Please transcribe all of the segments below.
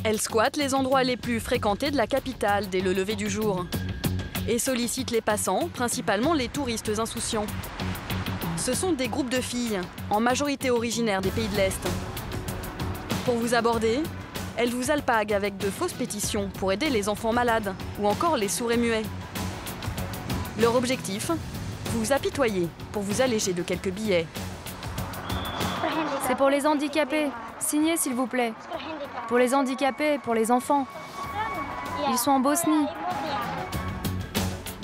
Elles squattent les endroits les plus fréquentés de la capitale dès le lever du jour et sollicitent les passants, principalement les touristes insouciants. Ce sont des groupes de filles, en majorité originaires des pays de l'Est. Pour vous aborder, elles vous alpaguent avec de fausses pétitions pour aider les enfants malades ou encore les sourds et muets. Leur objectif, vous apitoyer pour vous alléger de quelques billets. C'est pour les handicapés. Signez, s'il vous plaît. Pour les handicapés, pour les enfants. Ils sont en Bosnie.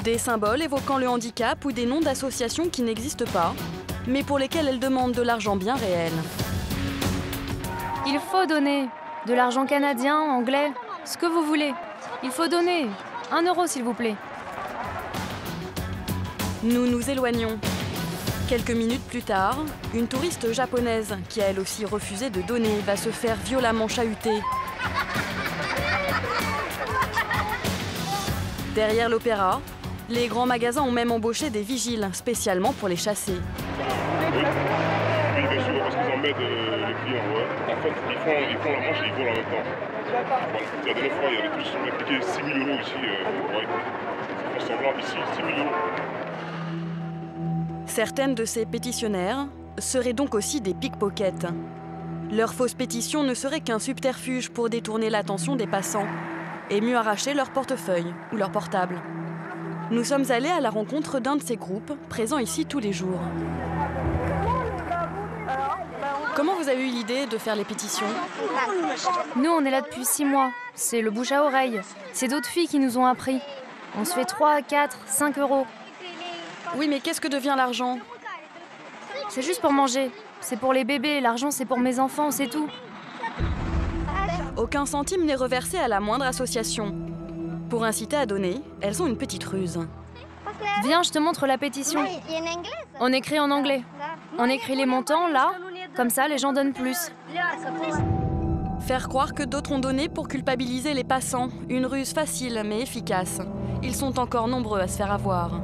Des symboles évoquant le handicap ou des noms d'associations qui n'existent pas, mais pour lesquelles elles demandent de l'argent bien réel. Il faut donner. De l'argent canadien, anglais, ce que vous voulez. Il faut donner. 1 euro, s'il vous plaît. Nous nous éloignons. Quelques minutes plus tard, une touriste japonaise, qui a elle aussi refusé de donner, va se faire violemment chahuter. Derrière l'opéra, les grands magasins ont même embauché des vigiles, spécialement pour les chasser. Oui, bien sûr, parce qu'ils embêtent les clients. Ouais. En fait, ils font la manche et ils volent en même temps. Voilà. La dernière fois, il y avait tous appliqué 6 000 € ici. Ouais. Ils font semblant ici, 6 000 €. Certaines de ces pétitionnaires seraient donc aussi des pickpockets. Leur fausse pétition ne serait qu'un subterfuge pour détourner l'attention des passants et mieux arracher leur portefeuille ou leur portable. Nous sommes allés à la rencontre d'un de ces groupes, présents ici tous les jours. Comment vous avez eu l'idée de faire les pétitions? Nous, on est là depuis 6 mois. C'est le bouche à oreille. C'est d'autres filles qui nous ont appris. On se fait 3, 4, 5 euros. Oui, mais qu'est-ce que devient l'argent? C'est juste pour manger. C'est pour les bébés. L'argent, c'est pour mes enfants, c'est tout. Aucun centime n'est reversé à la moindre association. Pour inciter à donner, elles ont une petite ruse. Viens, je te montre la pétition. On écrit en anglais. On écrit les montants, là. Comme ça, les gens donnent plus. Faire croire que d'autres ont donné pour culpabiliser les passants. Une ruse facile mais efficace. Ils sont encore nombreux à se faire avoir.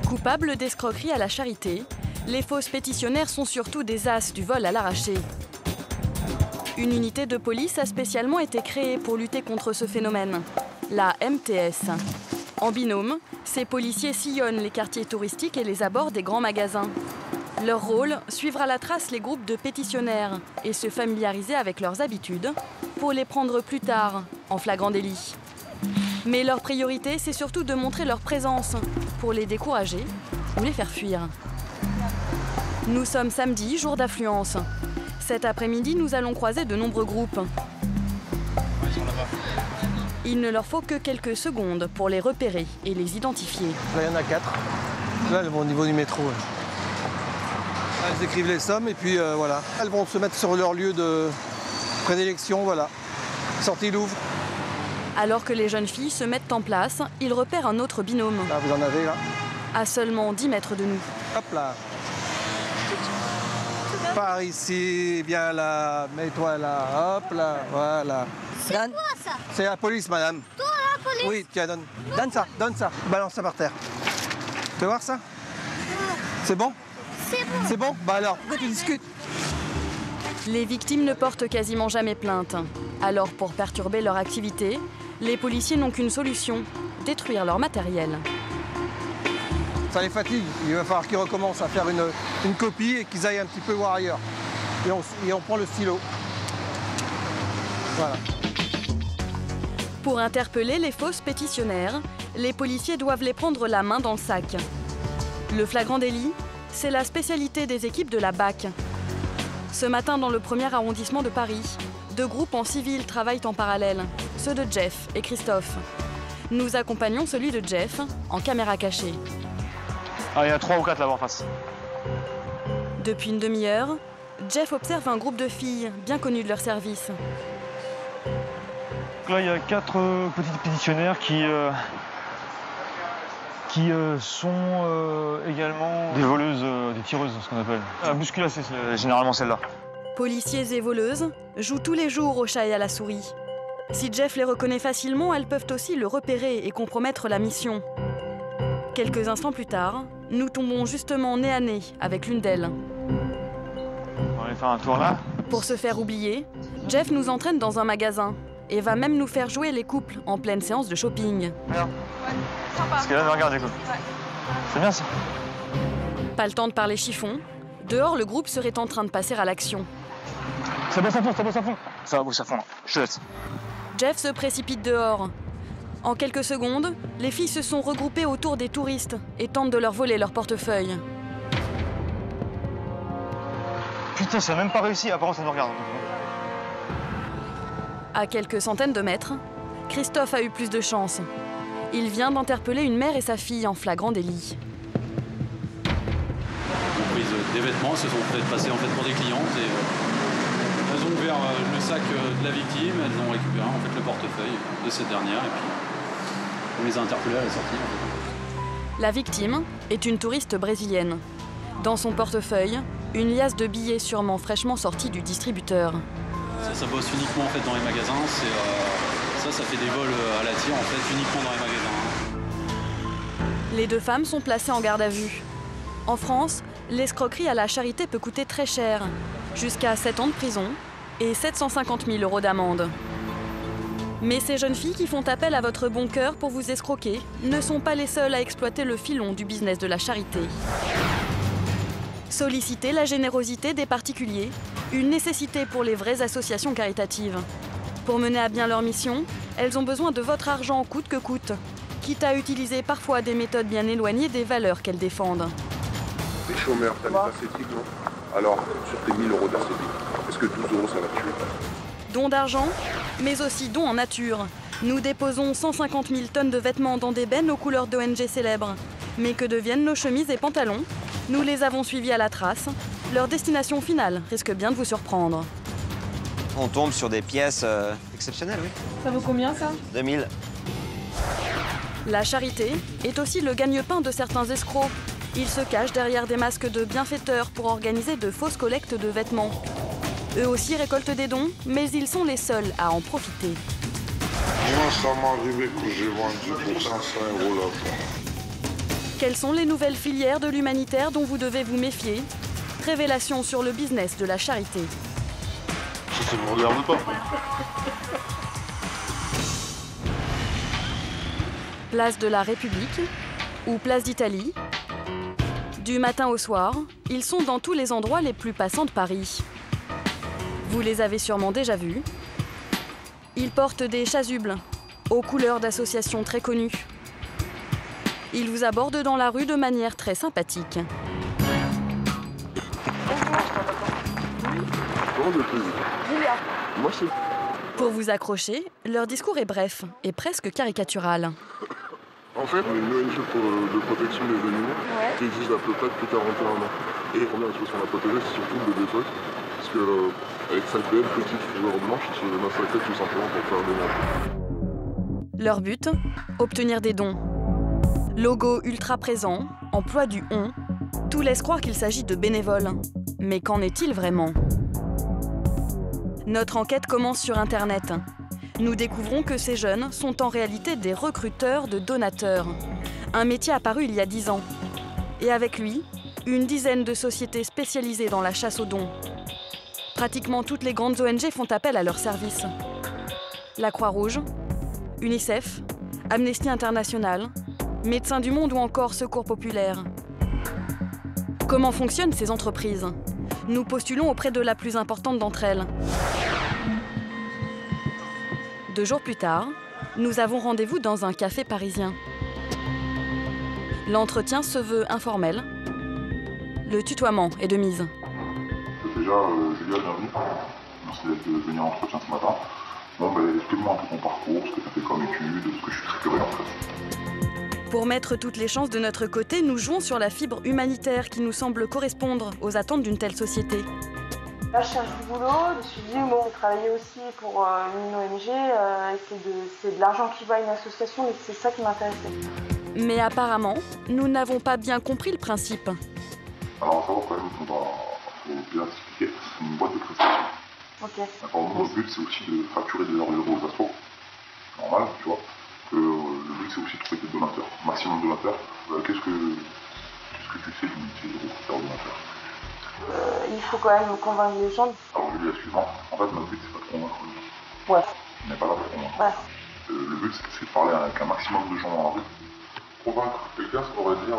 Coupables d'escroquerie à la charité, les fausses pétitionnaires sont surtout des as du vol à l'arraché. Une unité de police a spécialement été créée pour lutter contre ce phénomène, la MTS. En binôme, ces policiers sillonnent les quartiers touristiques et les abords des grands magasins. Leur rôle, suivre à la trace les groupes de pétitionnaires et se familiariser avec leurs habitudes pour les prendre plus tard, en flagrant délit. Mais leur priorité, c'est surtout de montrer leur présence pour les décourager ou les faire fuir. Nous sommes samedi, jour d'affluence. Cet après-midi, nous allons croiser de nombreux groupes. Il ne leur faut que quelques secondes pour les repérer et les identifier. Là, il y en a 4. Là, elles vont au niveau du métro. Elles écrivent les sommes et puis voilà. Elles vont se mettre sur leur lieu de prédilection, voilà. Sortie Louvre. Alors que les jeunes filles se mettent en place, ils repèrent un autre binôme. Là, vous en avez, là. À seulement 10 mètres de nous. Hop là. Par ici, viens là, mets-toi là, hop là, voilà. C'est quoi ça? C'est la police, madame. Toi, la police? Oui, tiens, donne ça, balance ça par terre. Tu veux voir ça? C'est bon? C'est bon. C'est bon? Bah alors, pourquoi tu discutes? Les victimes ne portent quasiment jamais plainte. Alors, pour perturber leur activité, les policiers n'ont qu'une solution, détruire leur matériel. Ça les fatigue, il va falloir qu'ils recommencent à faire une copie et qu'ils aillent un petit peu voir ailleurs. Et on prend le stylo. Voilà. Pour interpeller les fausses pétitionnaires, les policiers doivent les prendre la main dans le sac. Le flagrant délit, c'est la spécialité des équipes de la BAC. Ce matin, dans le 1er arrondissement de Paris, 2 groupes en civil travaillent en parallèle, ceux de Jeff et Christophe. Nous accompagnons celui de Jeff en caméra cachée. Ah, il y a 3 ou 4 là-bas en face. Depuis une demi-heure, Jeff observe un groupe de filles bien connues de leur service. Là, il y a 4 petites pétitionnaires qui sont également des voleuses, des tireuses, ce qu'on appelle. La bousculade, c'est généralement celle-là. Policiers et voleuses jouent tous les jours au chat et à la souris. Si Jeff les reconnaît facilement, elles peuvent aussi le repérer et compromettre la mission. Quelques instants plus tard, nous tombons justement nez à nez avec l'une d'elles. On va aller faire un tour là. Pour se faire oublier, Jeff nous entraîne dans un magasin et va même nous faire jouer les couples en pleine séance de shopping. Regarde. Parce qu'elle me regarde, écoute. C'est bien ça. Pas le temps de parler chiffon. Dehors, le groupe serait en train de passer à l'action. Ça bosse à fond, ça bosse à fond. Ça va bosser à fond, là. Je te laisse. Jeff se précipite dehors. En quelques secondes, les filles se sont regroupées autour des touristes et tentent de leur voler leur portefeuille. Putain, ça a même pas réussi, apparemment ça nous regarde. À quelques centaines de mètres, Christophe a eu plus de chance. Il vient d'interpeller une mère et sa fille en flagrant délit. Elles ont pris des vêtements, se sont fait passer en fait pour des clientes et elles ont ouvert le sac de la victime, elles ont récupéré en fait le portefeuille de cette dernière et puis on les a interpellées à la sortie. En fait. La victime est une touriste brésilienne. Dans son portefeuille, une liasse de billets sûrement fraîchement sortis du distributeur. Ça bosse uniquement en fait dans les magasins, ça fait des vols à la tire en fait uniquement dans les magasins. Les deux femmes sont placées en garde à vue. En France, l'escroquerie à la charité peut coûter très cher, jusqu'à 7 ans de prison et 750 000 € d'amende. Mais ces jeunes filles qui font appel à votre bon cœur pour vous escroquer ne sont pas les seules à exploiter le filon du business de la charité. Solliciter la générosité des particuliers, une nécessité pour les vraies associations caritatives. Pour mener à bien leur mission, elles ont besoin de votre argent coûte que coûte, quitte à utiliser parfois des méthodes bien éloignées des valeurs qu'elles défendent. Les chômeurs, t'as les acétiques, non? Alors, sur tes 1000 € d'acétique, est-ce que 12 € ça va tuer? Dons d'argent, mais aussi dons en nature. Nous déposons 150 000 tonnes de vêtements dans des bennes aux couleurs d'ONG célèbres. Mais que deviennent nos chemises et pantalons? Nous les avons suivis à la trace. Leur destination finale risque bien de vous surprendre. On tombe sur des pièces exceptionnelles, oui. Ça vaut combien, ça? 2000. La charité est aussi le gagne-pain de certains escrocs. Ils se cachent derrière des masques de bienfaiteurs pour organiser de fausses collectes de vêtements. Eux aussi récoltent des dons, mais ils sont les seuls à en profiter. Moi, ça m'est arrivé que j'ai vendu pour 500 € la tonne. Quelles sont les nouvelles filières de l'humanitaire dont vous devez vous méfier? Révélation sur le business de la charité. Ça ne me regarde pas. Place de la République ou place d'Italie. Du matin au soir, ils sont dans tous les endroits les plus passants de Paris. Vous les avez sûrement déjà vus. Ils portent des chasubles aux couleurs d'associations très connues. Ils vous abordent dans la rue de manière très sympathique. Pour vous accrocher, leur discours est bref et presque caricatural. En fait, on est une ONG de protection des animaux qui existe à peu près depuis 41 ans. Et combien de choses qu'on a protégé, c'est surtout le bébé phoques. Parce que avec cette belle petite fleur blanche, ils se massacraient tout simplement pour faire des mentions. Leur but, obtenir des dons. Logo ultra présent, emploi du on, tout laisse croire qu'il s'agit de bénévoles. Mais qu'en est-il vraiment? Notre enquête commence sur Internet. Nous découvrons que ces jeunes sont en réalité des recruteurs de donateurs. Un métier apparu il y a 10 ans. Et avec lui, une dizaine de sociétés spécialisées dans la chasse aux dons. Pratiquement toutes les grandes ONG font appel à leurs services. La Croix-Rouge, UNICEF, Amnesty International, Médecins du Monde ou encore Secours Populaire. Comment fonctionnent ces entreprises? Nous postulons auprès de la plus importante d'entre elles. 2 jours plus tard, nous avons rendez-vous dans un café parisien. L'entretien se veut informel. Le tutoiement est de mise. Déjà, Julia, bienvenue. Merci d'être venue en entretien ce matin. Bon, explique-moi un peu ton parcours, ce que tu as fait comme études, ce que je suis très curieux en fait. Pour mettre toutes les chances de notre côté, nous jouons sur la fibre humanitaire qui nous semble correspondre aux attentes d'une telle société. Là, je cherche du boulot, je me suis dit, bon, travailler aussi pour une ONG, c'est de l'argent qui va à une association, et c'est ça qui m'intéressait. Mais apparemment, nous n'avons pas bien compris le principe. Alors, on va savoir quand même, faut bien expliquer, c'est une boîte de prestations. Ok. Alors, le but, c'est aussi de facturer des heures d'euros aux assos. Normal, tu vois. Le but, c'est aussi de trouver des donateurs, maximum de donateurs. Qu'est-ce que tu fais du métier de recruteur donateur? Il faut quand même convaincre les gens. Alors je dis excuse-moi, en fait notre but c'est pas de convaincre les gens. Ouais. On n'est pas là pour convaincre. Ouais. Le but c'est de parler avec un maximum de gens dans la rue. Convaincre quelqu'un, ça voudrait dire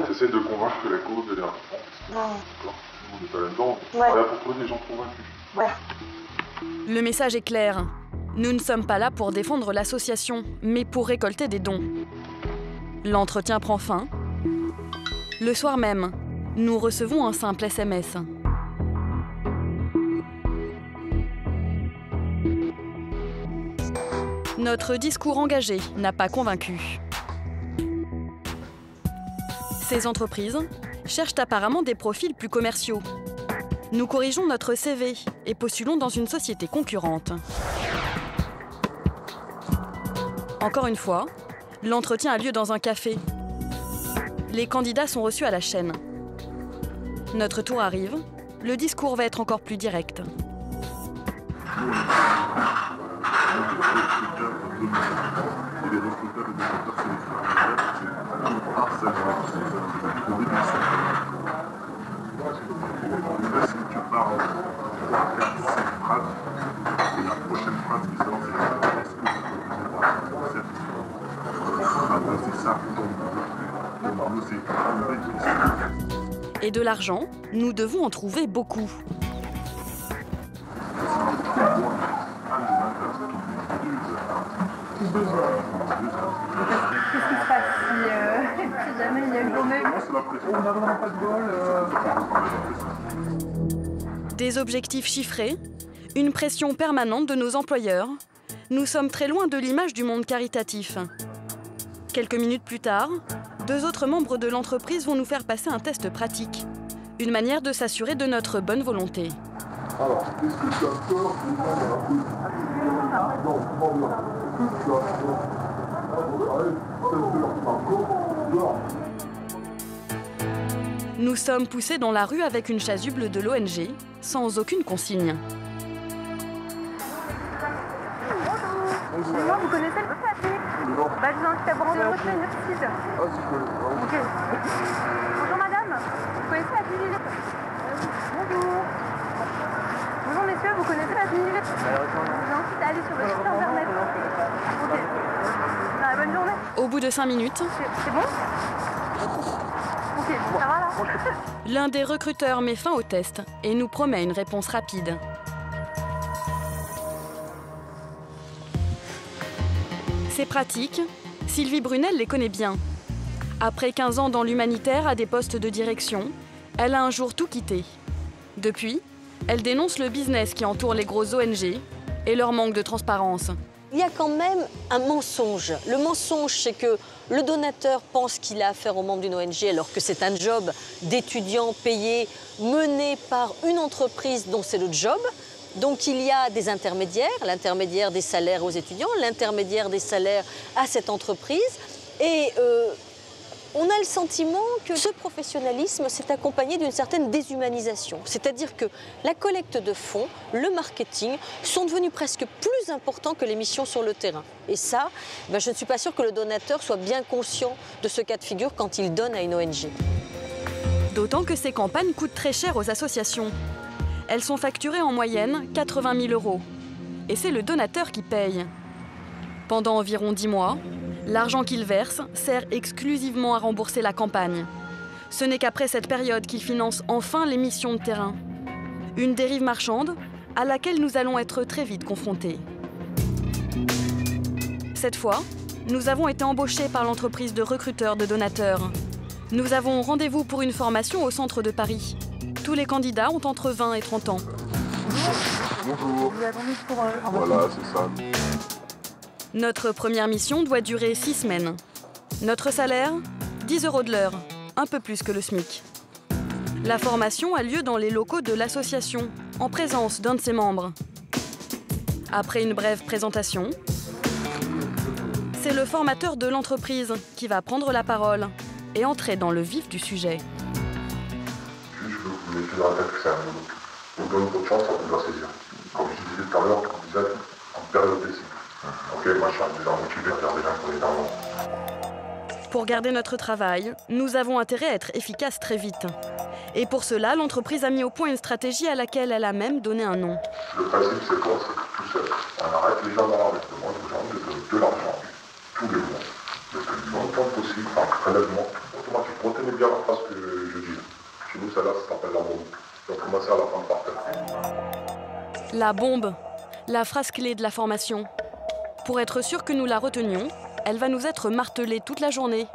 tu essaies de convaincre que la cause elle est importante. D'accord. On est pas là-dedans. On est là pour trouver des gens convaincus. Ouais. Le message est clair. Nous ne sommes pas là pour défendre l'association, mais pour récolter des dons. L'entretien prend fin. Le soir même, nous recevons un simple SMS. Notre discours engagé n'a pas convaincu. Ces entreprises cherchent apparemment des profils plus commerciaux. Nous corrigeons notre CV et postulons dans une société concurrente. Encore une fois, l'entretien a lieu dans un café. Les candidats sont reçus à la chaîne. Notre tour arrive, le discours va être encore plus direct. Et de l'argent, nous devons en trouver beaucoup. Qu'est-ce qui se passe si jamais il y a une journée où on n'a vraiment pas de bol Des objectifs chiffrés, une pression permanente de nos employeurs. Nous sommes très loin de l'image du monde caritatif. Quelques minutes plus tard, 2 autres membres de l'entreprise vont nous faire passer un test pratique. Une manière de s'assurer de notre bonne volonté. Alors, qu'est-ce que tu as peur de voir dans la rue? Non, comment dire? Qu'est-ce que tu as peur? Nous sommes poussés dans la rue avec une chasuble de l'ONG, sans aucune consigne. Bonjour, vous connaissez le papier? Non. Bah, je vous invite à boire une retenue de Ah, si, je connais. Ok. Bonjour madame, vous connaissez la pilule? Bonjour. Bonjour messieurs, vous connaissez la pilule? Je vous invite à aller sur le site internet. Ok. Bonne journée. Au bout de 5 minutes, C'est bon? Ok, bon, ça va là? l'un des recruteurs met fin au test et nous promet une réponse rapide. Ces pratiques, Sylvie Brunel les connaît bien. Après 15 ans dans l'humanitaire à des postes de direction, elle a un jour tout quitté. Depuis, elle dénonce le business qui entoure les grosses ONG et leur manque de transparence. Il y a quand même un mensonge. Le mensonge, c'est que le donateur pense qu'il a affaire aux membres d'une ONG alors que c'est un job d'étudiant payé, mené par une entreprise dont c'est le job. Donc il y a des intermédiaires, l'intermédiaire des salaires aux étudiants, l'intermédiaire des salaires à cette entreprise. Et on a le sentiment que ce professionnalisme s'est accompagné d'une certaine déshumanisation. C'est-à-dire que la collecte de fonds, le marketing sont devenus presque plus importants que les missions sur le terrain. Et ça, je ne suis pas sûre que le donateur soit bien conscient de ce cas de figure quand il donne à une ONG. D'autant que ces campagnes coûtent très cher aux associations. Elles sont facturées en moyenne 80 000 €. Et c'est le donateur qui paye. Pendant environ 10 mois, l'argent qu'il verse sert exclusivement à rembourser la campagne. Ce n'est qu'après cette période qu'il finance enfin les missions de terrain. Une dérive marchande à laquelle nous allons être très vite confrontés. Cette fois, nous avons été embauchés par l'entreprise de recruteurs de donateurs. Nous avons rendez-vous pour une formation au centre de Paris. Tous les candidats ont entre 20 et 30 ans. Bonjour. Vous attendez pour... Voilà, c'est ça. Notre première mission doit durer 6 semaines. Notre salaire, 10 € de l'heure, un peu plus que le SMIC. La formation a lieu dans les locaux de l'association, en présence d'un de ses membres. Après une brève présentation, c'est le formateur de l'entreprise qui va prendre la parole et entrer dans le vif du sujet. Je veux que vous mettez dans la tête que c'est un boulot. On donne votre chance, on doit saisir. Comme je disais tout à l'heure, vous êtes en période d'essai. Ok, moi je suis déjà motivé à faire des gens pour les darons. Pour garder notre travail, nous avons intérêt à être efficaces très vite. Et pour cela, l'entreprise a mis au point une stratégie à laquelle elle a même donné un nom. Le principe, c'est quoi? C'est que tout seul, on arrête les gens dans l'investissement, les gens de l'argent, tous les mois, le plus longtemps possible, par prélèvement automatique. Retenez bien la phrase que je dis. Chez nous, celle-là, ça s'appelle la bombe. Donc, commencez à la prendre par terre. La bombe, la phrase clé de la formation. Pour être sûr que nous la retenions, elle va nous être martelée toute la journée.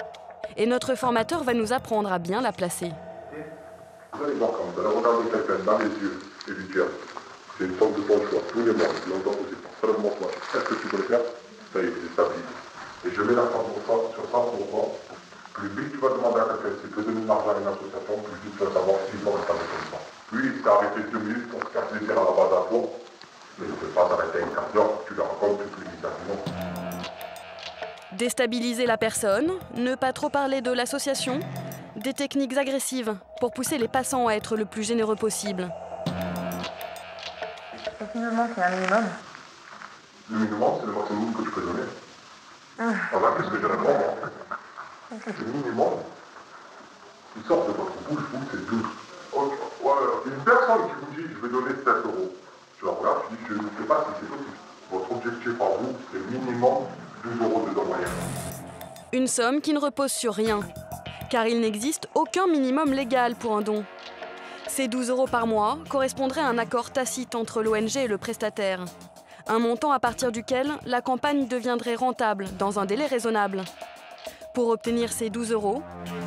Et notre formateur va nous apprendre à bien la placer. Vous allez voir, quand vous allez regarder quelqu'un dans les yeux et lui dire, c'est une forme de ton choix, tous les mois, le longtemps possible, seulement toi, qu'est-ce que tu veux faire? Ça y est, c'est stabilisé. Et je mets l'accent sur ça pourquoi? Plus vite tu vas demander à quelqu'un s'il peut donner de l'argent à une association, plus vite tu vas savoir s'il va rester avec ça. Lui, il s'est arrêté 2 minutes pour se faire plaisir à la base à toi, mais il ne peut pas s'arrêter un quart d'heure, tu le racontes toutes les limitations. Déstabiliser la personne, ne pas trop parler de l'association, des techniques agressives pour pousser les passants à être le plus généreux possible. Finalement, c'est un minimum. Le minimum, c'est le maximum que tu peux donner. Voilà, qu'est-ce que je réponds, moi? C'est le minimum. Il sort de votre bouche, vous, c'est 12. Une personne qui vous dit, je vais donner 7 euros. Tu la regardes, tu dis, je ne sais pas si c'est possible. Votre objectif par vous, c'est minimum 12 euros de don moyen. Une somme qui ne repose sur rien, car il n'existe aucun minimum légal pour un don. Ces 12 euros par mois correspondraient à un accord tacite entre l'ONG et le prestataire. Un montant à partir duquel la campagne deviendrait rentable dans un délai raisonnable. Pour obtenir ces 12 euros,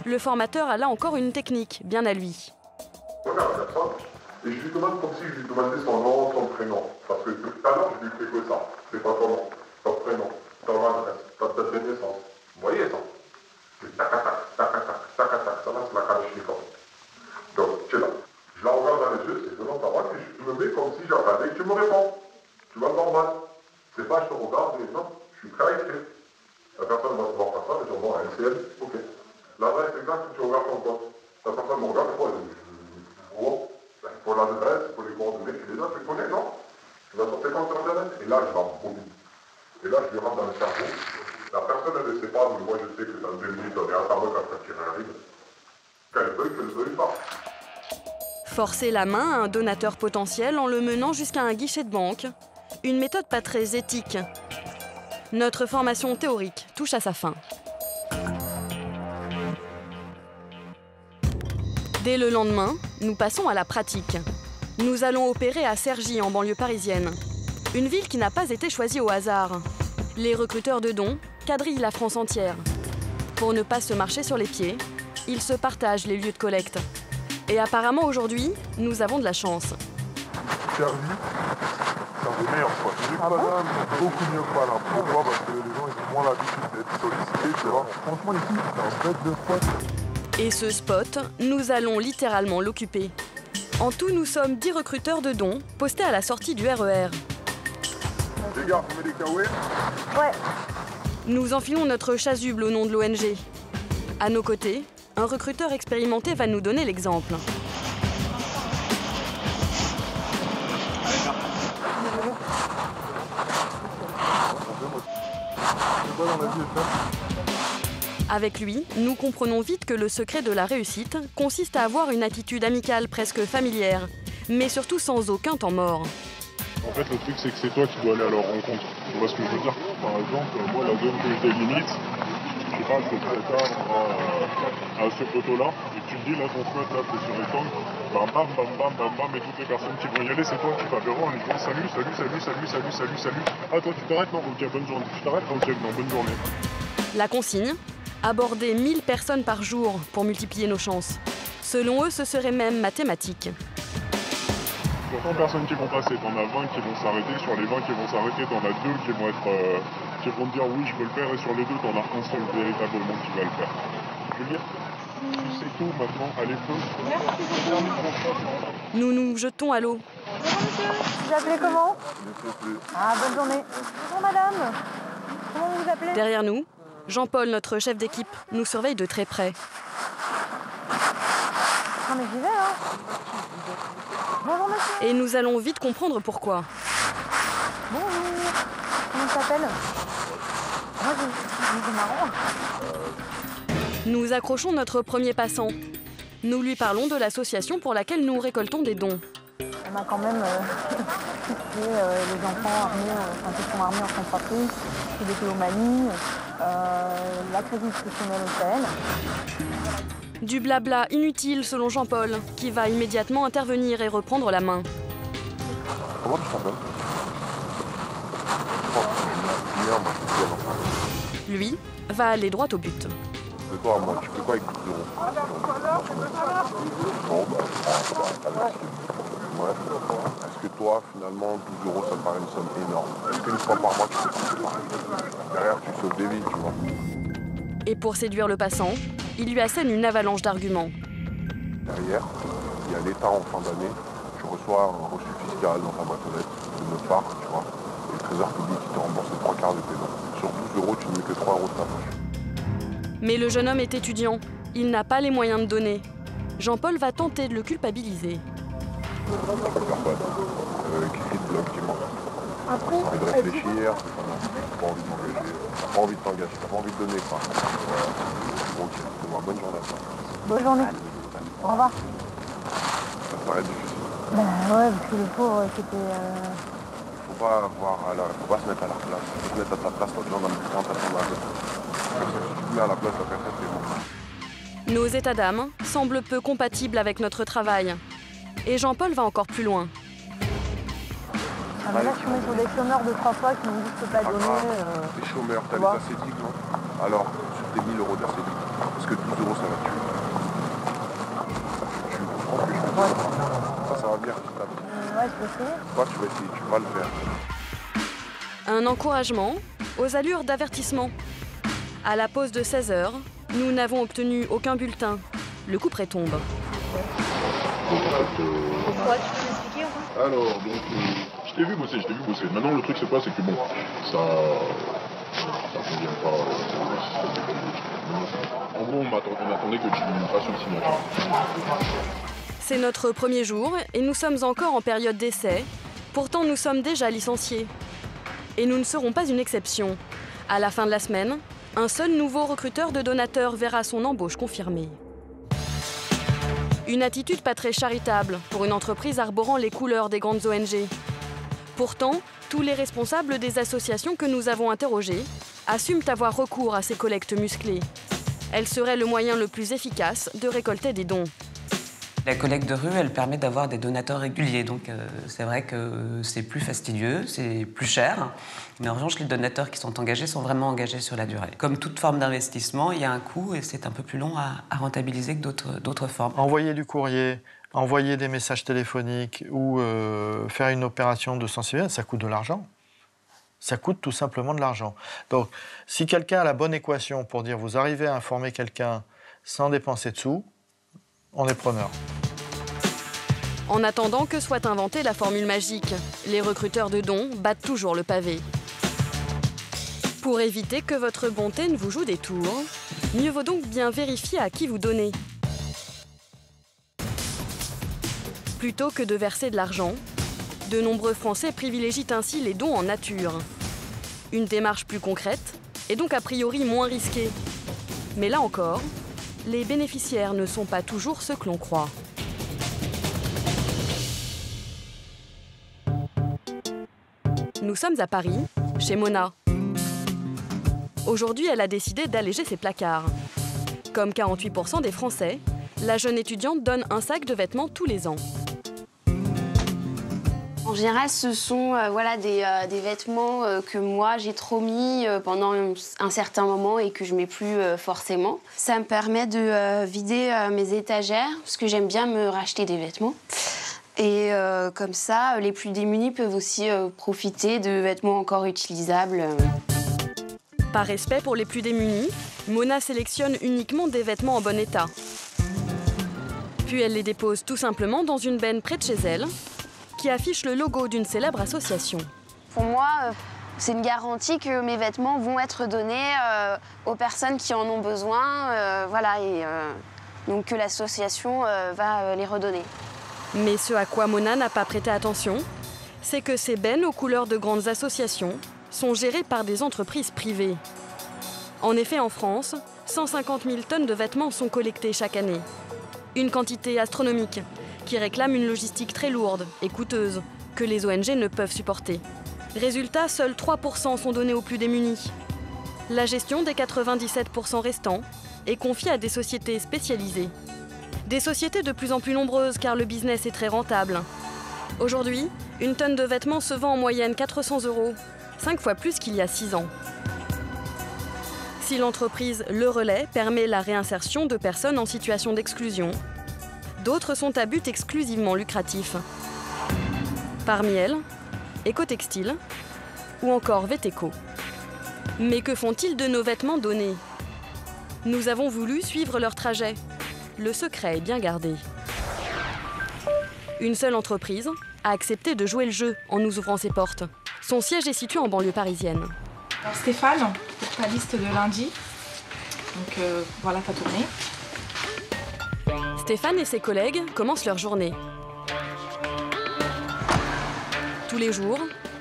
le formateur a là encore une technique bien à lui. Regarde la personne, et je lui demande comme si je lui demandais son nom, son prénom. Parce que tout à l'heure, je lui fais que ça. C'est pas ton nom, ton prénom, ton adresse, ta date de naissance. Vous voyez ça? C'est tac, tac, tac, tac, tac, tac, tac. Ça, c'est la Kalachnikov. Donc, tu es là. Je la regarde dans les yeux, c'est selon ta voix, et je me mets comme si j'attendais que tu me réponds. Tu vois, normal. C'est pas je te regarde et non, je suis prêt à écrire. La personne va se voir faire ça, et je vais voir un LCL, ok. L'adresse exacte, tu regardes ton compte. La personne me regarde, il faut l'adresse, il faut les coordonnées, tu les as, tu les connais, non? Tu vas sur tes comptes sur Internet, et là, je l'embobine. Et là, je lui rentre dans le cerveau. La personne, elle ne sait pas, mais moi, je sais que dans 2 minutes, on est à sa main quand ça tire arrive. Qu'elle veuille pas. Forcer la main à un donateur potentiel en le menant jusqu'à un guichet de banque. Une méthode pas très éthique. Notre formation théorique touche à sa fin. Dès le lendemain, nous passons à la pratique. Nous allons opérer à Cergy, en banlieue parisienne. Une ville qui n'a pas été choisie au hasard. Les recruteurs de dons quadrillent la France entière. Pour ne pas se marcher sur les pieds, ils se partagent les lieux de collecte. Et apparemment aujourd'hui, nous avons de la chance. Cergy, c'est un des meilleurs spots. Mieux que Paname, beaucoup mieux que Paname. Pourquoi? Parce que les gens ils ont moins l'habitude d'être sollicités, tu vois. Franchement ici, c'est un bête de spot. Et ce spot, nous allons littéralement l'occuper. En tout, nous sommes 10 recruteurs de dons postés à la sortie du RER. Les gars, vous mettez des kawaii? Ouais. Nous enfilons notre chasuble au nom de l'ONG. À nos côtés, un recruteur expérimenté va nous donner l'exemple. Avec lui, nous comprenons vite que le secret de la réussite consiste à avoir une attitude amicale presque familière, mais surtout sans aucun temps mort. En fait, le truc, c'est que c'est toi qui dois aller à leur rencontre. Tu vois ce que je veux dire? Par exemple, moi, la zone que je délimite, je sais pas, je te prépare à ce poteau-là, et tu me dis, là, ton spot, là, c'est sur les tongs, bam, bam, bam, bam, bam, bam, et toutes les personnes qui vont y aller, c'est toi qui vas verrouiller en lui disant, salut, salut, salut, salut, salut, salut, salut. Ah, toi, tu t'arrêtes? Non, ok, bonne journée. Tu t'arrêtes? Ok, non, bonne journée. La consigne, aborder 1000 personnes par jour pour multiplier nos chances. Selon eux, ce serait même mathématique. Sur 100 personnes qui vont passer, t'en as 20 qui vont s'arrêter. Sur les 20 qui vont s'arrêter, t'en as 2 qui vont te dire oui, je peux le faire. Et sur les 2, t'en as un seul véritablement qui va le faire. Juliette, tu sais tout maintenant, allez feu. Nous nous jetons à l'eau. Bonjour monsieur, vous appelez comment? Ah, bonne journée. Bonjour madame, comment vous vous appelez? Derrière nous, Jean-Paul, notre chef d'équipe, nous surveille de très près. Non mais j'y vais, hein. Bonjour monsieur. Et nous allons vite comprendre pourquoi. Bonjour. Comment tu t'appelles? Moi, c'est marrant. Nous accrochons notre premier passant. Nous lui parlons de l'association pour laquelle nous récoltons des dons. On a quand même les enfants armés, qui sont armés en Centrafrique, des Colombanie, la crise nutritionnelle au Sahel. Du blabla inutile selon Jean-Paul, qui va immédiatement intervenir et reprendre la main. Comment tu t'appelles? Lui va aller droit au but. C'est quoi, moi, tu fais quoi avec 12 €? Bon, ouais. Est-ce que toi, finalement, 12 €, ça te paraît une somme énorme? Est-ce qu'une fois par mois, tu fais ça? Derrière, tu sauves des vies, tu vois. Et pour séduire le passant, il lui assène une avalanche d'arguments. Derrière, il y a l'État en fin d'année. Tu reçois un reçu fiscal dans ta boîte aux lettres de notre part, tu vois. Et le trésor public qui te rembourse les 3/4 de tes dons. Sur 12 €, tu ne mets que 3 € de ta poche. Mais le jeune homme est étudiant. Il n'a pas les moyens de donner. Jean-Paul va tenter de le culpabiliser. Qui crie de bloc, dis-moi. T'as envie de réfléchir, t'as pas envie de m'engager, t'as pas envie de t'engager, t'as pas envie de donner, quoi. Ok, bonne journée à toi. Bonne journée. Au revoir. Ça te paraît difficile? Ouais, parce que le pauvre, c'était... Faut pas se mettre à leur place. Faut se mettre à ta place quand tu es dans une présentation d'argent. Si tu te mets à la place de la personne, c'est bon. Nos états d'âme semblent peu compatibles avec notre travail. Et Jean-Paul va encore plus loin. Ah, mais là, je suis tombée sur des chômeurs de 3 fois qui me disent que c'est pas donné. Les chômeurs, t'as les acédiques, non? Alors, sur tes 1000 € d'acédique, est-ce que 12 € ça va te tuer? Tu comprends que je veux dire? Ça va venir petit à petit. Ouais, je peux essayer. Toi, tu vas essayer, tu vas le faire. Un encouragement aux allures d'avertissement. À la pause de 16 h, nous n'avons obtenu aucun bulletin. Le couperet tombe. Pourquoi? Tu peux m'expliquer ou pas? Alors, donc, je t'ai vu bosser. Maintenant, le truc, c'est quoi? C'est que bon, ça convient pas. En gros, on attendait que tu me fasses une signature. C'est notre premier jour et nous sommes encore en période d'essai. Pourtant, nous sommes déjà licenciés. Et nous ne serons pas une exception. À la fin de la semaine, un seul nouveau recruteur de donateurs verra son embauche confirmée. Une attitude pas très charitable pour une entreprise arborant les couleurs des grandes ONG. Pourtant, tous les responsables des associations que nous avons interrogés assument avoir recours à ces collectes musclées. Elles seraient le moyen le plus efficace de récolter des dons. La collecte de rue, elle permet d'avoir des donateurs réguliers, donc c'est vrai que c'est plus fastidieux, c'est plus cher, mais en revanche, les donateurs qui sont engagés sont vraiment engagés sur la durée. Comme toute forme d'investissement, il y a un coût et c'est un peu plus long à rentabiliser que d'autres formes. Envoyer du courrier, envoyer des messages téléphoniques ou faire une opération de sensibilisation, ça coûte de l'argent. Ça coûte tout simplement de l'argent. Donc, si quelqu'un a la bonne équation pour dire vous arrivez à informer quelqu'un sans dépenser de sous, on est preneur. En attendant que soit inventée la formule magique, les recruteurs de dons battent toujours le pavé. Pour éviter que votre bonté ne vous joue des tours, mieux vaut donc bien vérifier à qui vous donnez. Plutôt que de verser de l'argent, de nombreux Français privilégient ainsi les dons en nature. Une démarche plus concrète et donc a priori moins risquée. Mais là encore, les bénéficiaires ne sont pas toujours ceux que l'on croit. Nous sommes à Paris, chez Mona. Aujourd'hui, elle a décidé d'alléger ses placards. Comme 48% des Français, la jeune étudiante donne un sac de vêtements tous les ans. En général, ce sont des vêtements que moi, j'ai trop mis pendant un certain moment et que je ne mets plus forcément. Ça me permet de vider mes étagères, parce que j'aime bien me racheter des vêtements. Et comme ça, les plus démunis peuvent aussi profiter de vêtements encore utilisables. Par respect pour les plus démunis, Mona sélectionne uniquement des vêtements en bon état. Puis elle les dépose tout simplement dans une benne près de chez elle, qui affiche le logo d'une célèbre association. Pour moi, c'est une garantie que mes vêtements vont être donnés aux personnes qui en ont besoin, donc que l'association va les redonner. Mais ce à quoi Mona n'a pas prêté attention, c'est que ces bennes aux couleurs de grandes associations sont gérées par des entreprises privées. En effet, en France, 150 000 tonnes de vêtements sont collectées chaque année. Une quantité astronomique qui réclame une logistique très lourde et coûteuse que les ONG ne peuvent supporter. Résultat, seuls 3% sont donnés aux plus démunis. La gestion des 97% restants est confiée à des sociétés spécialisées. Des sociétés de plus en plus nombreuses car le business est très rentable. Aujourd'hui, une tonne de vêtements se vend en moyenne 400 €, 5 fois plus qu'il y a 6 ans. Si l'entreprise Le Relais permet la réinsertion de personnes en situation d'exclusion, d'autres sont à but exclusivement lucratif. Parmi elles, Ecotextile ou encore Veteco. Mais que font-ils de nos vêtements donnés? Nous avons voulu suivre leur trajet. Le secret est bien gardé. Une seule entreprise a accepté de jouer le jeu en nous ouvrant ses portes. Son siège est situé en banlieue parisienne. Alors Stéphane, pour ta liste de lundi. Donc voilà ta tournée. Stéphane et ses collègues commencent leur journée. Tous les jours,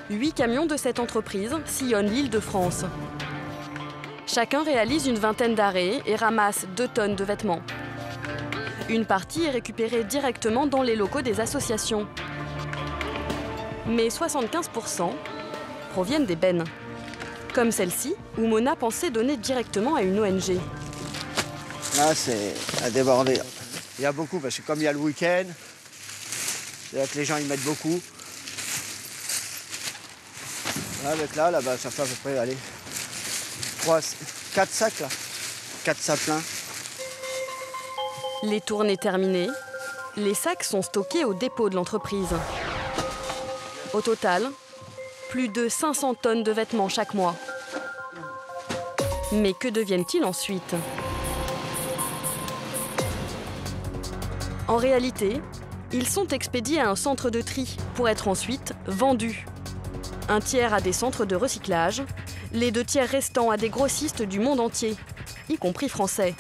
8 camions de cette entreprise sillonnent l'Île-de-France. Chacun réalise une vingtaine d'arrêts et ramasse 2 tonnes de vêtements. Une partie est récupérée directement dans les locaux des associations. Mais 75% proviennent des bennes. Comme celle-ci, où Mona pensait donner directement à une ONG. Là, c'est à déborder. Il y a beaucoup, parce que comme il y a le week-end, c'est là que les gens y mettent beaucoup. Là, avec là-bas, ça fait à peu près, allez, 4 sacs, là. 4 sacs pleins. Les tournées terminées, les sacs sont stockés au dépôt de l'entreprise. Au total, plus de 500 tonnes de vêtements chaque mois. Mais que deviennent-ils ensuite? En réalité, ils sont expédiés à un centre de tri pour être ensuite vendus. Un tiers à des centres de recyclage, les 2 tiers restants à des grossistes du monde entier, y compris français.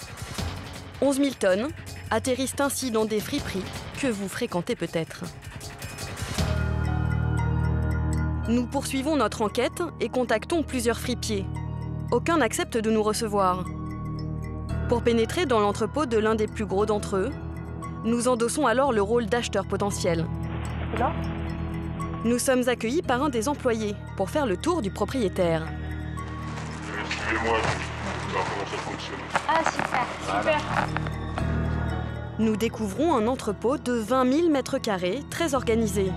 11 000 tonnes atterrissent ainsi dans des friperies que vous fréquentez peut-être. Nous poursuivons notre enquête et contactons plusieurs fripiers. Aucun n'accepte de nous recevoir. Pour pénétrer dans l'entrepôt de l'un des plus gros d'entre eux, nous endossons alors le rôle d'acheteur potentiel. Là ? Nous sommes accueillis par un des employés pour faire le tour du propriétaire. Suivez-moi, on va voir comment ça fonctionne. Ah super, super. Nous découvrons un entrepôt de 20 000 mètres carrés très organisé.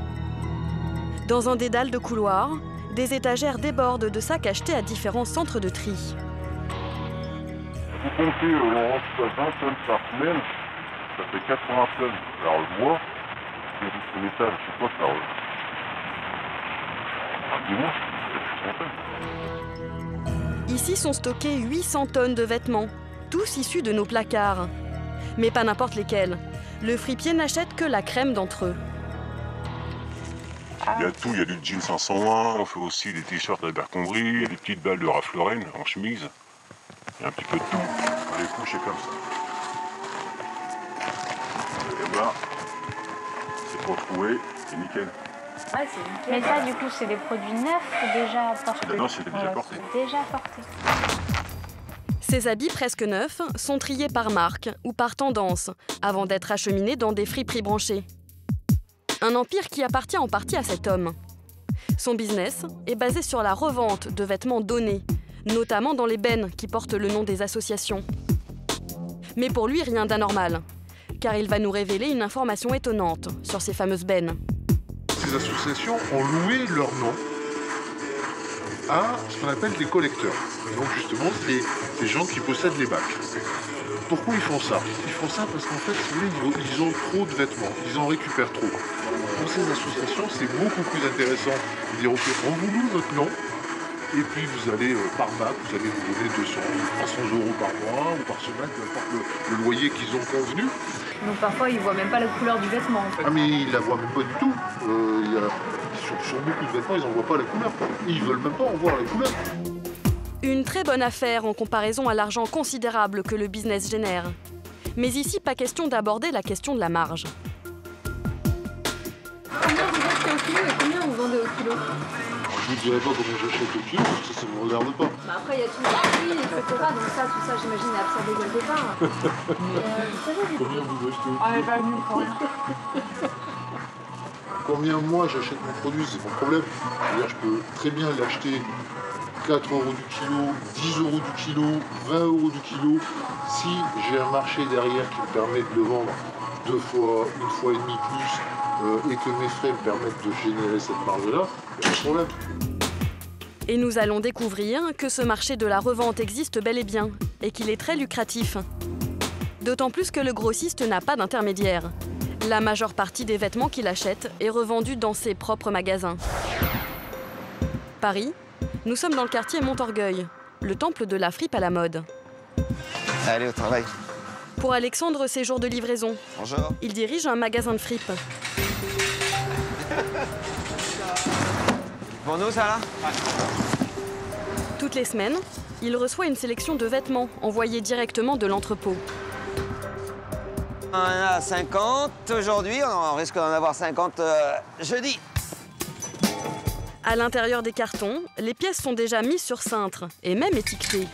Dans un dédale de couloirs, des étagères débordent de sacs achetés à différents centres de tri. Vous comptez, Laurence, 20 tonnes par semaine, ça fait 80 tonnes. Alors le mois, c'est du métal, je sais pas, ça... Dis-moi, c'est 100 tonnes. Ici sont stockés 800 tonnes de vêtements, tous issus de nos placards. Mais pas n'importe lesquels. Le fripier n'achète que la crème d'entre eux. Il y a tout, il y a du jean 501, on fait aussi des t-shirts à Abercrombie, il y a des petites balles de Ralph Lauren en chemise. Il y a un petit peu de tout. Les couches, c'est comme ça. Et là, c'est pour trouver, c'est nickel. Ouais, c'est nickel. Mais ça, du coup, c'est des produits neufs ou déjà portés? Non, c'est déjà porté. Déjà porté. Ces habits presque neufs sont triés par marque ou par tendance avant d'être acheminés dans des friperies branchées. Un empire qui appartient en partie à cet homme. Son business est basé sur la revente de vêtements donnés, notamment dans les bennes qui portent le nom des associations. Mais pour lui, rien d'anormal, car il va nous révéler une information étonnante sur ces fameuses bennes. Ces associations ont loué leur nom à ce qu'on appelle des collecteurs. Donc justement, c'est des gens qui possèdent les bacs. Pourquoi ils font ça? Ils font ça parce qu'en fait, si vous voulez, ils ont trop de vêtements, ils en récupèrent trop. Pour ces associations, c'est beaucoup plus intéressant de dire, ok, on vous loue notre nom, et puis vous allez par bac, vous allez vous donner 200 ou 300 € par mois ou par semaine, peu importe le loyer qu'ils ont convenu. Donc parfois, ils voient même pas la couleur du vêtement, en fait. Ah mais ils la voient même pas du tout. Sur beaucoup de vêtements, ils n'en voient pas la couleur. Ils veulent même pas en voir la couleur. Une très bonne affaire en comparaison à l'argent considérable que le business génère. Mais ici, pas question d'aborder la question de la marge. Combien vous achetez au kilo et combien vous vendez au kilo? Je vous dirai pas comment j'achète le kilo, parce que ça ne me regarde pas. Bah après, il y a tout le prix, etc. Donc ça, tout ça, j'imagine, est absorbé quelque part. Combien vous achetez? Ah, elle est pas venue pour rien. Combien moi j'achète mon produit, c'est mon problème. C'est-à-dire je peux très bien l'acheter 4 € du kilo, 10 € du kilo, 20 € du kilo. Si j'ai un marché derrière qui me permet de le vendre 2 fois, 1 fois et demi plus, et que mes frais me permettent de générer cette marge-là, il y a pas de problème. Et nous allons découvrir que ce marché de la revente existe bel et bien et qu'il est très lucratif. D'autant plus que le grossiste n'a pas d'intermédiaire. La majeure partie des vêtements qu'il achète est revendue dans ses propres magasins. Paris, nous sommes dans le quartier Montorgueil, le temple de la fripe à la mode. Allez, au travail. Pour Alexandre, c'est jour de livraison. Bonjour. Il dirige un magasin de fripes. Pour nous, ça, là? Toutes les semaines, il reçoit une sélection de vêtements envoyés directement de l'entrepôt. On en a 50 aujourd'hui, on risque d'en avoir 50 jeudi. À l'intérieur des cartons, les pièces sont déjà mises sur cintre et même étiquetées.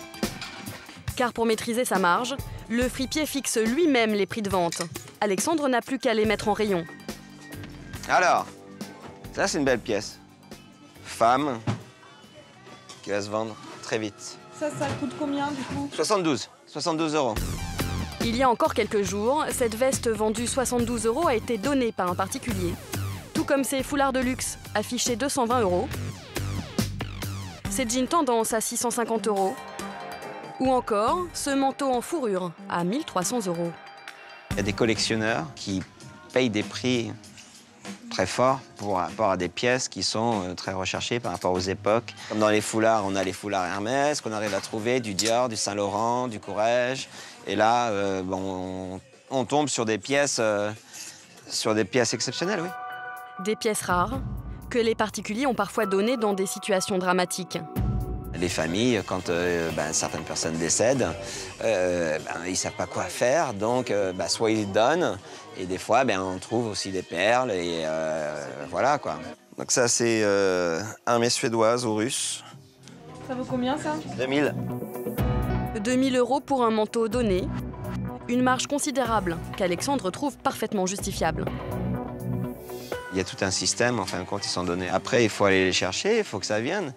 Car pour maîtriser sa marge, le fripier fixe lui-même les prix de vente. Alexandre n'a plus qu'à les mettre en rayon. Alors, ça c'est une belle pièce. Femme, qui va se vendre très vite. Ça coûte combien du coup? 72 €. Il y a encore quelques jours, cette veste vendue 72 € a été donnée par un particulier. Tout comme ces foulards de luxe, affichés 220 €. Ces jeans tendance à 650 €. Ou encore ce manteau en fourrure à 1 300 €. Il y a des collectionneurs qui payent des prix très forts par rapport à des pièces qui sont très recherchées par rapport aux époques. Comme dans les foulards, on a les foulards Hermès qu'on arrive à trouver, du Dior, du Saint-Laurent, du Courrèges. Et là, on tombe sur des pièces exceptionnelles, oui. Des pièces rares que les particuliers ont parfois données dans des situations dramatiques. Les familles, quand certaines personnes décèdent, ils ne savent pas quoi faire, donc soit ils donnent, et des fois on trouve aussi des perles, et voilà quoi. Donc ça c'est armée suédoise ou russe. Ça vaut combien ça? 2000. 2000 € pour un manteau donné, une marge considérable qu'Alexandre trouve parfaitement justifiable. Il y a tout un système, en fin de compte, ils sont donnés. Après, il faut aller les chercher, il faut que ça vienne.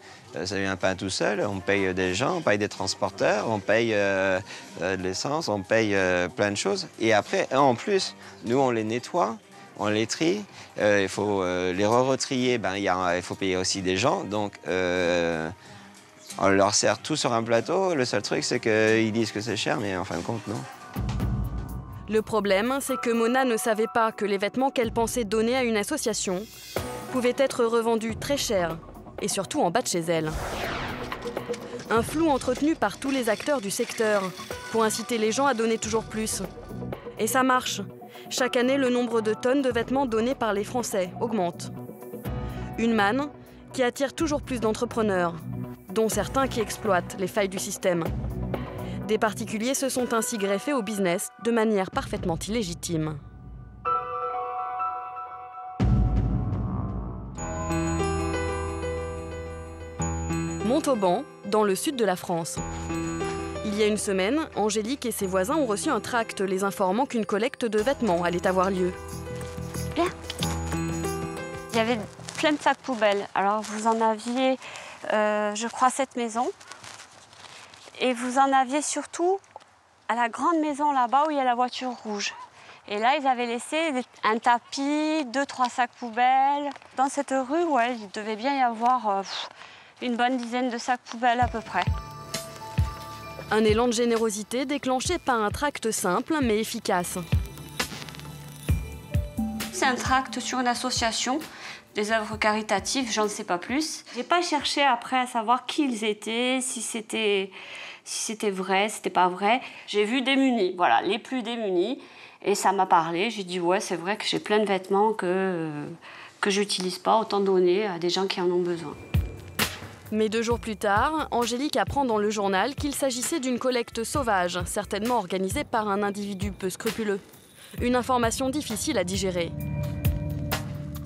Ça ne vient pas tout seul. On paye des gens, on paye des transporteurs, on paye de l'essence, on paye plein de choses. Et après, en plus, nous, on les nettoie, on les trie. Il faut les retrier, il faut payer aussi des gens. Donc, on leur sert tout sur un plateau. Le seul truc, c'est qu'ils disent que c'est cher, mais en fin de compte, non. Le problème, c'est que Mona ne savait pas que les vêtements qu'elle pensait donner à une association pouvaient être revendus très cher et surtout en bas de chez elle. Un flou entretenu par tous les acteurs du secteur pour inciter les gens à donner toujours plus. Et ça marche. Chaque année, le nombre de tonnes de vêtements donnés par les Français augmente. Une manne qui attire toujours plus d'entrepreneurs, dont certains qui exploitent les failles du système. Des particuliers se sont ainsi greffés au business de manière parfaitement illégitime. Montauban, dans le sud de la France. Il y a une semaine, Angélique et ses voisins ont reçu un tract les informant qu'une collecte de vêtements allait avoir lieu. Bien. Il y avait plein de sacs poubelles. Alors vous en aviez, je crois, 7 maisons. Et vous en aviez surtout à la grande maison là-bas où il y a la voiture rouge. Et là, ils avaient laissé un tapis, 2-3 sacs poubelles. Dans cette rue, ouais, il devait bien y avoir une bonne dizaine de sacs poubelles à peu près. Un élan de générosité déclenché par un tract simple mais efficace. C'est un tract sur une association, des œuvres caritatives, j'en sais pas plus. J'ai pas cherché après à savoir qui ils étaient, si c'était vrai, si c'était pas vrai. J'ai vu démunis, voilà, les plus démunis. Et ça m'a parlé. J'ai dit, ouais, c'est vrai que j'ai plein de vêtements que j'utilise pas, autant donner à des gens qui en ont besoin. Mais 2 jours plus tard, Angélique apprend dans le journal qu'il s'agissait d'une collecte sauvage, certainement organisée par un individu peu scrupuleux. Une information difficile à digérer.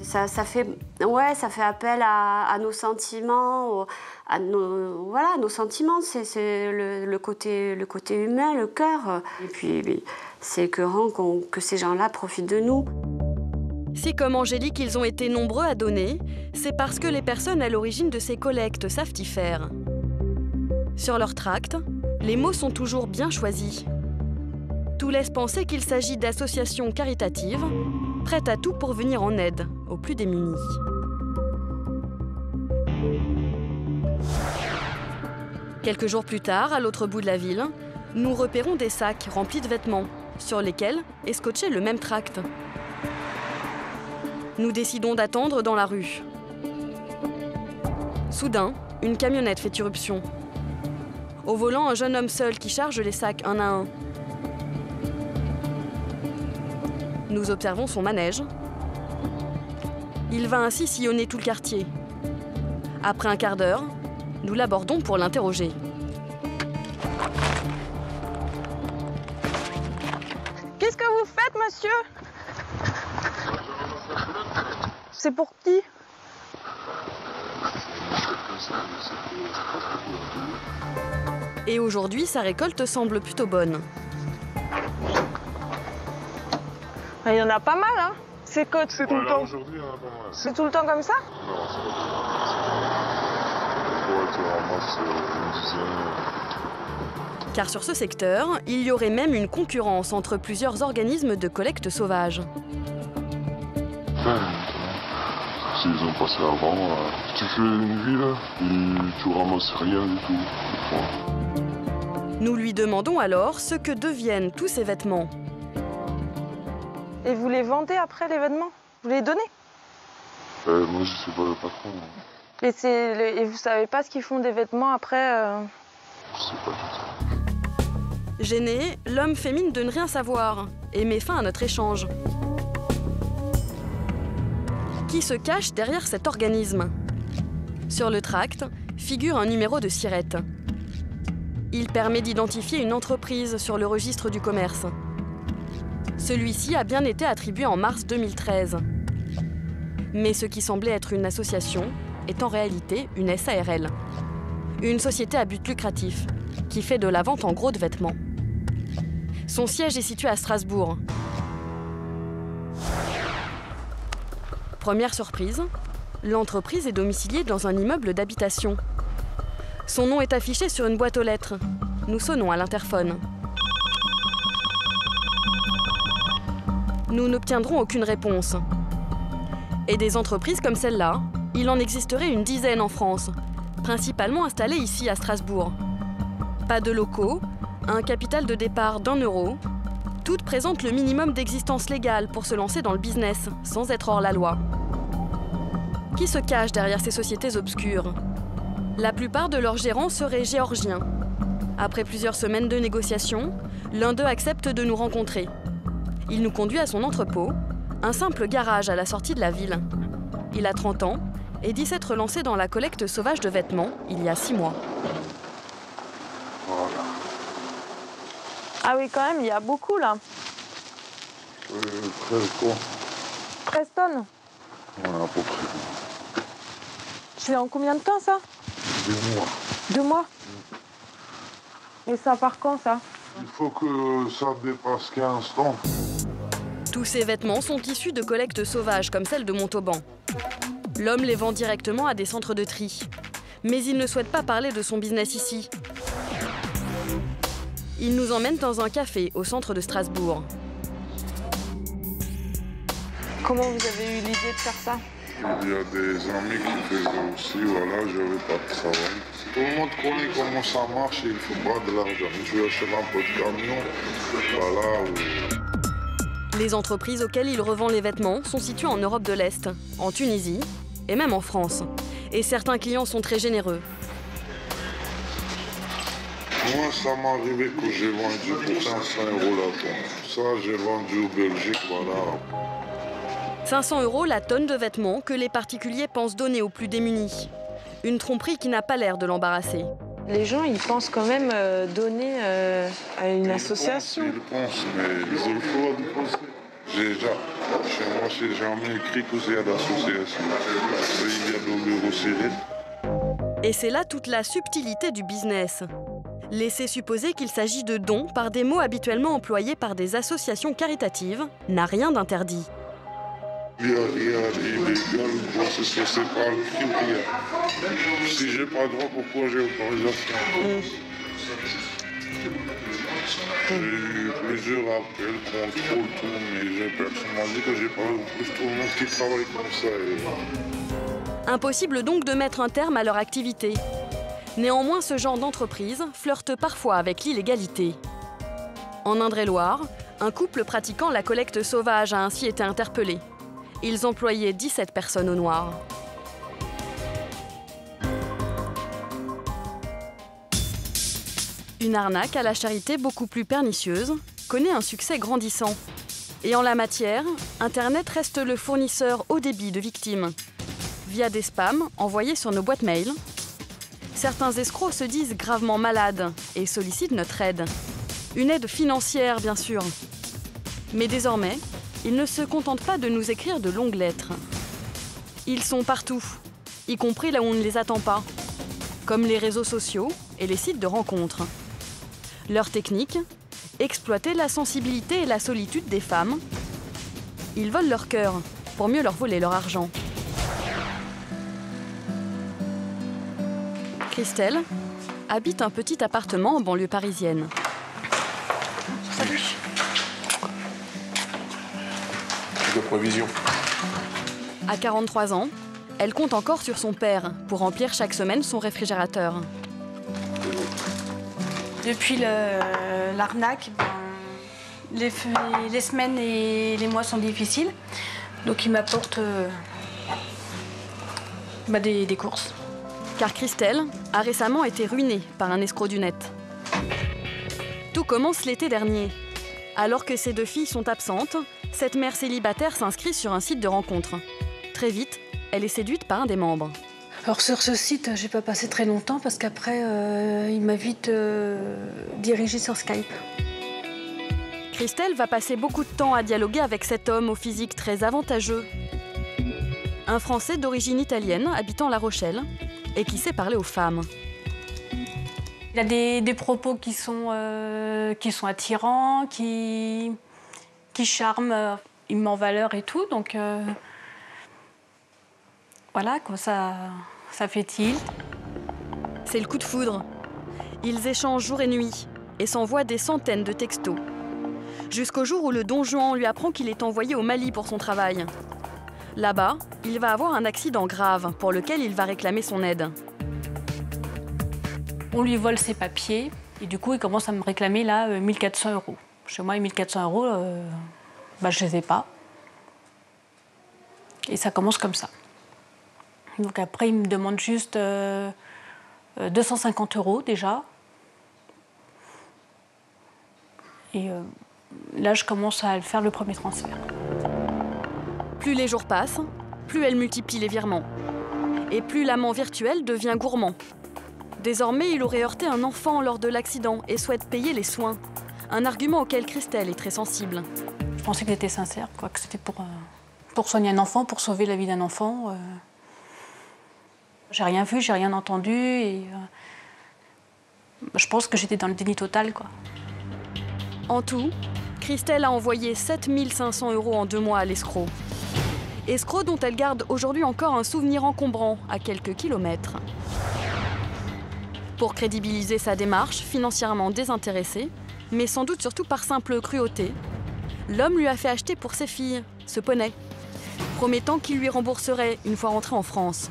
Ça fait appel à nos sentiments, à nos sentiments. C'est le côté humain, le cœur. Et puis, c'est écœurant que ces gens-là profitent de nous. Si, comme Angélique, ils ont été nombreux à donner, c'est parce que les personnes à l'origine de ces collectes savent y faire. Sur leur tract, les mots sont toujours bien choisis. Tout laisse penser qu'il s'agit d'associations caritatives, prêtes à tout pour venir en aide aux plus démunis. Quelques jours plus tard, à l'autre bout de la ville, nous repérons des sacs remplis de vêtements, sur lesquels est scotché le même tract. Nous décidons d'attendre dans la rue. Soudain, une camionnette fait irruption. Au volant, un jeune homme seul qui charge les sacs un à un. Nous observons son manège. Il va ainsi sillonner tout le quartier. Après un quart d'heure, nous l'abordons pour l'interroger. Qu'est-ce que vous faites, monsieur? C'est pour qui? Et aujourd'hui, sa récolte semble plutôt bonne. Il y en a pas mal, hein? C'est tout le temps. Aujourd'hui, il y en a pas mal. C'est tout le temps comme ça? Non, c'est pas tout le temps. Tu ramasses une dizaine. Car sur ce secteur, il y aurait même une concurrence entre plusieurs organismes de collecte sauvage. S'ils ont passé avant, tu fais une ville et tu ramasses rien du tout. Nous lui demandons alors ce que deviennent tous ces vêtements. Et vous les vendez après, les vêtements? Vous les donnez? Moi, je sais pas le patron. Et vous savez pas ce qu'ils font des vêtements après? Je sais pas du tout. Gêné, l'homme fait mine de ne rien savoir et met fin à notre échange. Qui se cache derrière cet organisme? Sur le tract figure un numéro de SIRET. Il permet d'identifier une entreprise sur le registre du commerce. Celui-ci a bien été attribué en mars 2013. Mais ce qui semblait être une association est en réalité une SARL. Une société à but lucratif qui fait de la vente en gros de vêtements. Son siège est situé à Strasbourg. Première surprise, l'entreprise est domiciliée dans un immeuble d'habitation. Son nom est affiché sur une boîte aux lettres. Nous sonnons à l'interphone. Nous n'obtiendrons aucune réponse. Et des entreprises comme celle-là, il en existerait une dizaine en France, principalement installées ici à Strasbourg. Pas de locaux, un capital de départ d'1 euro. Toutes présentent le minimum d'existence légale pour se lancer dans le business, sans être hors la loi. Qui se cache derrière ces sociétés obscures? La plupart de leurs gérants seraient géorgiens. Après plusieurs semaines de négociations, l'un d'eux accepte de nous rencontrer. Il nous conduit à son entrepôt, un simple garage à la sortie de la ville. Il a 30 ans et dit s'être lancé dans la collecte sauvage de vêtements il y a 6 mois. Voilà. Ah oui, quand même, il y a beaucoup là. 13 quoi? 13 tonnes? Voilà, à peu près. C'est en combien de temps ça? 2 mois. 2 mois? Et ça part quand ça? Il faut que ça dépasse 15 tonnes. Tous ces vêtements sont issus de collectes sauvages comme celle de Montauban. L'homme les vend directement à des centres de tri. Mais il ne souhaite pas parler de son business ici. Il nous emmène dans un café au centre de Strasbourg. Comment vous avez eu l'idée de faire ça? Il y a des amis qui faisaient aussi, voilà, j'avais pas de travail. Tout le monde connaît comment ça marche et il faut pas de l'argent. Je vais acheter un peu de camion, voilà. Les entreprises auxquelles il revend les vêtements sont situées en Europe de l'Est, en Tunisie et même en France. Et certains clients sont très généreux. Moi, ça m'est arrivé que j'ai vendu pour 500 € la tonne. Ça, j'ai vendu au Belgique, voilà. 500 € la tonne de vêtements que les particuliers pensent donner aux plus démunis. Une tromperie qui n'a pas l'air de l'embarrasser. Les gens, ils pensent quand même donner à une association. Ils pensent, mais il faut dépenser. Déjà, Chez moi, c'est jamais écrit que c'est à l'association. Il y a le numéro serré. Et c'est là toute la subtilité du business. Laisser supposer qu'il s'agit de dons par des mots habituellement employés par des associations caritatives n'a rien d'interdit. Il y a illégal, c'est pas le crime. Si j'ai pas le droit, pourquoi j'ai autorisation? J'ai eu plusieurs appels, contrôles, tout, mais personne m'a dit que j'ai pas en plus tout le monde qui travaille comme ça. Impossible donc de mettre un terme à leur activité. Néanmoins, ce genre d'entreprise flirte parfois avec l'illégalité. En Indre-et-Loire, un couple pratiquant la collecte sauvage a ainsi été interpellé. Ils employaient 17 personnes au noir. Une arnaque à la charité beaucoup plus pernicieuse connaît un succès grandissant. Et en la matière, Internet reste le fournisseur haut débit de victimes. Via des spams envoyés sur nos boîtes mail, certains escrocs se disent gravement malades et sollicitent notre aide. Une aide financière, bien sûr. Mais désormais, ils ne se contentent pas de nous écrire de longues lettres. Ils sont partout, y compris là où on ne les attend pas, comme les réseaux sociaux et les sites de rencontres. Leur technique, exploiter la sensibilité et la solitude des femmes. Ils volent leur cœur pour mieux leur voler leur argent. Christelle habite un petit appartement en banlieue parisienne. Salut. De provision. À 43 ans, elle compte encore sur son père pour remplir chaque semaine son réfrigérateur. Depuis l'arnaque, les semaines et les mois sont difficiles. Donc il m'apporte des courses. Car Christelle a récemment été ruinée par un escroc du net. Tout commence l'été dernier. Alors que ses deux filles sont absentes, cette mère célibataire s'inscrit sur un site de rencontre. Très vite, elle est séduite par un des membres. Alors sur ce site, j'ai pas passé très longtemps parce qu'après, il m'a vite dirigée sur Skype. Christelle va passer beaucoup de temps à dialoguer avec cet homme au physique très avantageux. Un Français d'origine italienne habitant La Rochelle et qui sait parler aux femmes. Il a des propos qui sont attirants, qui charment, il met en valeur et tout, donc voilà, quoi, ça fait tilt. C'est le coup de foudre. Ils échangent jour et nuit et s'envoient des centaines de textos. Jusqu'au jour où le Don Juan lui apprend qu'il est envoyé au Mali pour son travail. Là-bas, il va avoir un accident grave pour lequel il va réclamer son aide. On lui vole ses papiers et du coup, il commence à me réclamer là 1400 €. Chez moi, 1400 €, je les ai pas. Et ça commence comme ça. Donc après, il me demande juste 250 € déjà. Et là, je commence à faire le premier transfert. Plus les jours passent, plus elle multiplie les virements. Et plus l'amant virtuel devient gourmand. Désormais, il aurait heurté un enfant lors de l'accident et souhaite payer les soins. Un argument auquel Christelle est très sensible. Je pensais que c'était sincère, quoi, que c'était pour soigner un enfant, pour sauver la vie d'un enfant. J'ai rien vu, j'ai rien entendu et je pense que j'étais dans le déni total, quoi. En tout, Christelle a envoyé 7 500 € en 2 mois à l'escroc. Escroc dont elle garde aujourd'hui encore un souvenir encombrant à quelques kilomètres. Pour crédibiliser sa démarche, financièrement désintéressée, mais sans doute surtout par simple cruauté, l'homme lui a fait acheter pour ses filles ce poney, promettant qu'il lui rembourserait une fois rentré en France.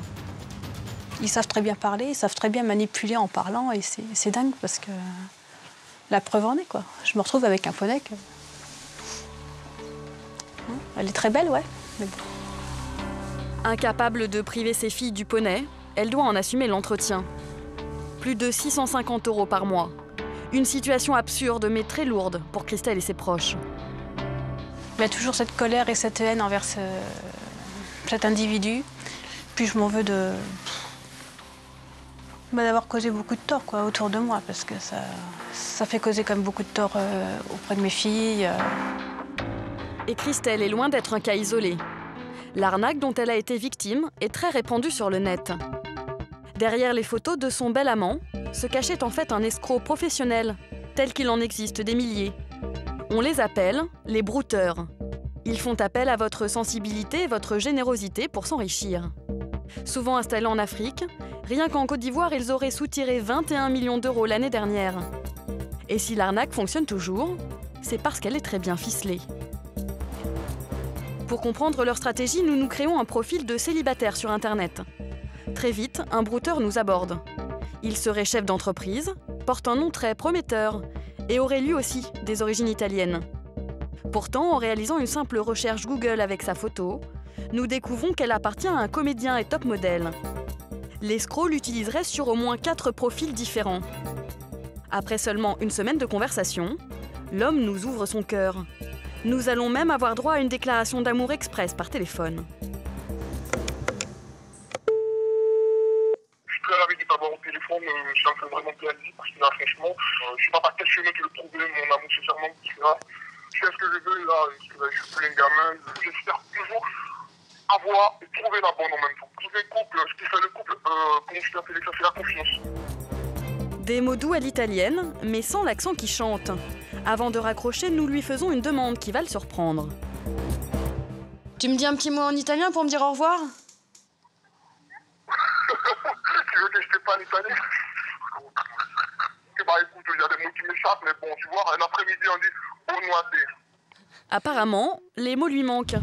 Ils savent très bien parler, ils savent très bien manipuler en parlant et c'est dingue parce que la preuve en est, quoi. Je me retrouve avec un poney que... Elle est très belle, ouais. Mais bon. Incapable de priver ses filles du poney, elle doit en assumer l'entretien. Plus de 650 € par mois. Une situation absurde mais très lourde pour Christelle et ses proches. Il y a toujours cette colère et cette haine envers cet individu. Puis je m'en veux d'avoir causé beaucoup de tort, quoi, autour de moi, parce que ça fait causer quand même beaucoup de tort auprès de mes filles. Et Christelle est loin d'être un cas isolé. L'arnaque dont elle a été victime est très répandue sur le net. Derrière les photos de son bel amant se cachait en fait un escroc professionnel, tel qu'il en existe des milliers. On les appelle les brouteurs. Ils font appel à votre sensibilité et votre générosité pour s'enrichir. Souvent installés en Afrique, rien qu'en Côte d'Ivoire, ils auraient soutiré 21 millions d'euros l'année dernière. Et si l'arnaque fonctionne toujours, c'est parce qu'elle est très bien ficelée. Pour comprendre leur stratégie, nous créons un profil de célibataire sur Internet. Très vite, un brouteur nous aborde. Il serait chef d'entreprise, porte un nom très prometteur et aurait lui aussi des origines italiennes. Pourtant, en réalisant une simple recherche Google avec sa photo, nous découvrons qu'elle appartient à un comédien et top modèle. L'escroc l'utiliserait sur au moins 4 profils différents. Après seulement une semaine de conversation, l'homme nous ouvre son cœur. Nous allons même avoir droit à une déclaration d'amour express par téléphone. Je suis très ravi de t'avoir au téléphone, ça me fait vraiment plaisir parce que là, franchement, je sais pas par quel chemin tu veux trouver mon amour sincèrement, parce que là, je sais ce que je veux, là, parce que là, je suis plein de gamins, j'espère toujours avoir et trouver la bonne en même temps. Tous les couples, ce qui fait le couple, comment je t'appelle ça, c'est la confiance. Des mots doux à l'italienne, mais sans l'accent qui chante. Avant de raccrocher, nous lui faisons une demande qui va le surprendre. Tu me dis un petit mot en italien pour me dire au revoir? Tu veux que je te parle italien? Bah écoute, il y a des mots qui m'échappent, mais bon, tu vois, un après-midi, on dit bonne nuit. Apparemment, les mots lui manquent.